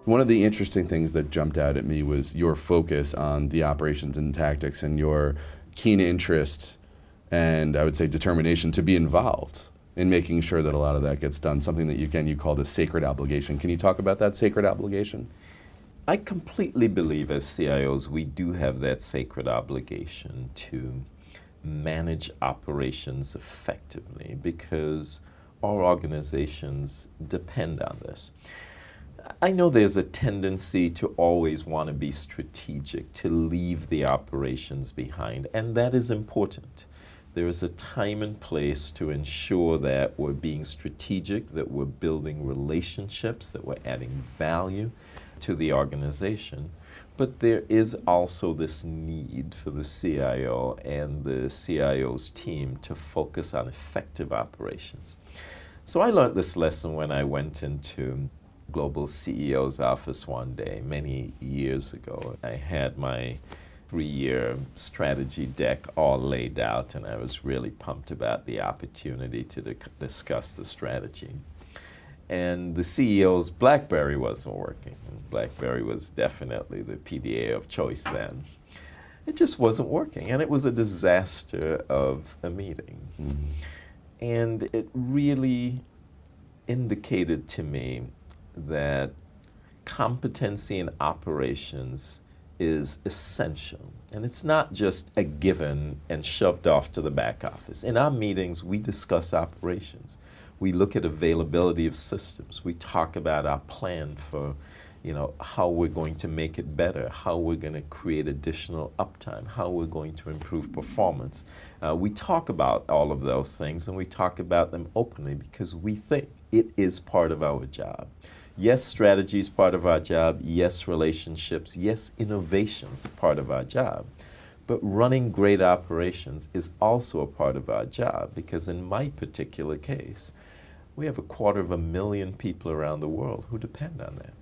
One of the interesting things that jumped out at me was your focus on the operations and tactics and your keen interest and I would say determination to be involved in making sure that a lot of that gets done, something that you called a sacred obligation. Can you talk about that sacred obligation? I completely believe as CIOs we do have that sacred obligation to manage operations effectively because our organizations depend on this. I know there's a tendency to always want to be strategic, to leave the operations behind, and that is important. There is a time and place to ensure that we're being strategic, that we're building relationships, that we're adding value to the organization. But there is also this need for the CIO and the CIO's team to focus on effective operations. So I learned this lesson when I went into global CEO's office one day many years ago. I had my 3-year strategy deck all laid out, and I was really pumped about the opportunity to discuss the strategy. And the CEO's BlackBerry wasn't working. And BlackBerry was definitely the PDA of choice then. It just wasn't working, and it was a disaster of a meeting. Mm-hmm. And it really indicated to me that competency in operations is essential. And it's not just a given and shoved off to the back office. In our meetings, we discuss operations. We look at availability of systems. We talk about our plan for, how we're going to make it better, how we're going to create additional uptime, how we're going to improve performance. We talk about all of those things, and we talk about them openly because we think it is part of our job. Yes, strategy is part of our job. Yes, relationships. Yes, innovations are part of our job. But running great operations is also a part of our job because in my particular case, we have 250,000 people around the world who depend on that.